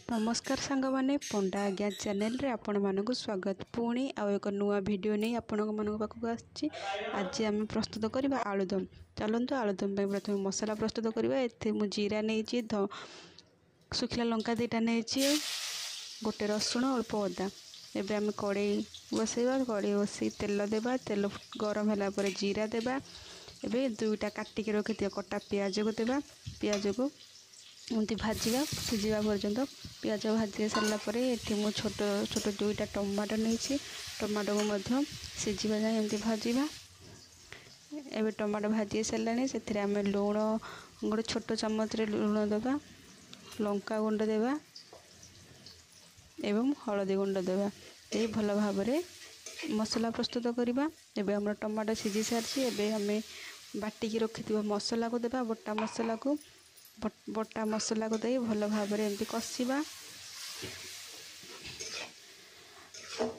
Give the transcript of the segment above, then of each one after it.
नमस्कार सांग माने पंडा आज्ञा चैनल रे आपण मानक स्वागत पुणी आउ एक नुआ वीडियो नहीं आपण मानक पाखक आछि। आज आम प्रस्तुत करबा आलुदम। चलंतु आलुदम पे प्रथम मसाला प्रस्तुत करबा। एथे मु जीरा नेछि, सुखिला लंका दुटा नेछि, गोटे रसुण, अल्प अदा। एबे आम कड़ाई बसैबा, कड़ाई बसई तेल देबा, तेल गरम होला पर जीरा देबा। एबे दुईटा काटिक रखिथिया कटा पियाज को देबा, पियाज को एमती भाजवा सीझा पर्यंत पियाज भाजी सारा पर ये छोट छोट दुईटा टमाटो नहीं, टमाटो को सीझा जाए एमती भाजवा। एबे टमाटो भाजी सारे से आम लुण गोटे छोट चामच लुण देवा, लंका गुंड देवा एवं हलदी गुंड देवा। ये भल भाव मसला प्रस्तुत करवा। एबे हम टमाटो सीझी सारी एबे आम बाटिक रखि मसला को देवा, बटा मसला को दे भल भाव एमती कषिबा।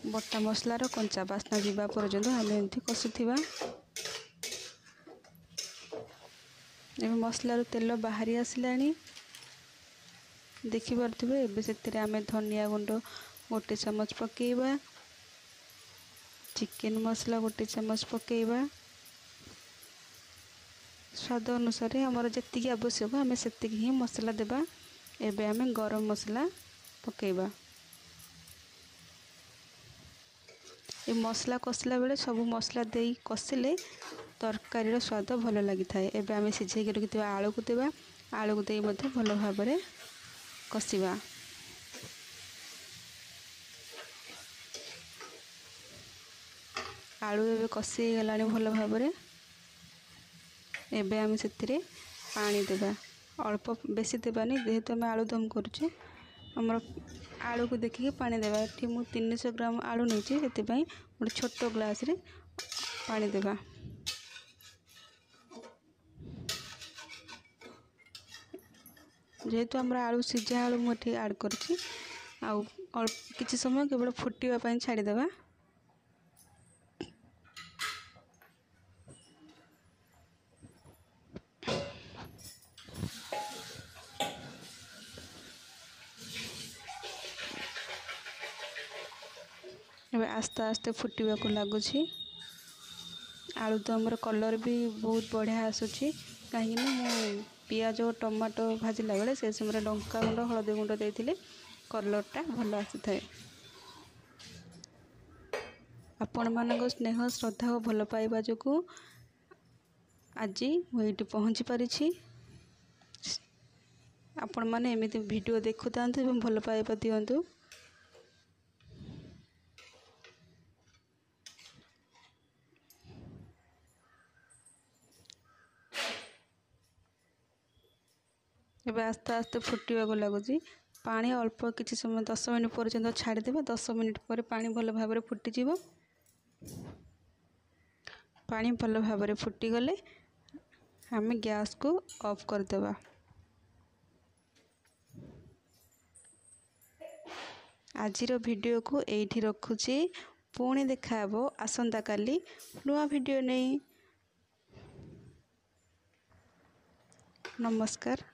बटा मसलार कंचा बास्ना जीवा पर्यंत आम एमती कषुवा। एवं मसलार तेल बाहरी आसलानी देखिपे। एबे से आम धनिया गुंड गोटे चामच पकेबा, चिकेन मसला गोटे चामच पकेबा। स्वाद अनुसार आमर जी आवश्यक आम से ही मसला देबा। एबे आम गरम मसला पकेबा। ये मसला कषिला बेले सब मसला दे कषिले तरकारी स्वाद भल लगी था। एबे आम सीझे रखि आलू को देबा, आलू को दे भल भाव कषिबा। आलू एबे कषि गला भल भाव। एबे आम से पानी देबा, अल्प बेसी देबानी जेहेतु आम आलुदम करुचे आमर आलू को देखिए पानी देबा। ये मु 300 ग्राम आलू नहीं से गोटे छोट ग्लास रे पानी देबा। जेहेतु आमर आलू सीझा आलू मुझे ऐड करछि आउ किछि समय केवल फुटिबा पई छाड़ी देबा। एबे आस्ते आस्ते फुटिबा को लगुच। आलू तो आमर कलर भी बहुत बढ़िया आसुची, कहीं मु पियाज और टमाटो भाजिला बेले से समय लंका गुंड हलदी गुंड देथिले कलरटा भल आसी थाए। आपण मानक स्नेह श्रद्धा और भल पाइबा जो आज मुझे पहुँची पारिछि। आपण माने एमिति वीडियो देखु तांतु एवं भल पाइबा दियंतु। एबे आस्ते आस्ते फुटिबा को लगुच। पानी अल्प किछि समय 10 मिनिट पर्यंत छाड़ी देबा। 10 मिनिट पर पानी भल भाव फुटी जीवो। पानी भल भाव फुटी गले आम गैस को ऑफ कर देबा। आजिर वीडियो को एठी रखुची, पुणी देखाबो आसंता काली नुआ वीडियो नहीं। नमस्कार।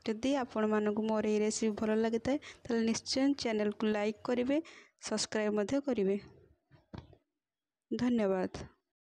यदि आपण मानक मोर ये रेसिपी भल लगी था तो निश्चय चैनल को लाइक करेंगे, सब्सक्राइब करेंगे। धन्यवाद।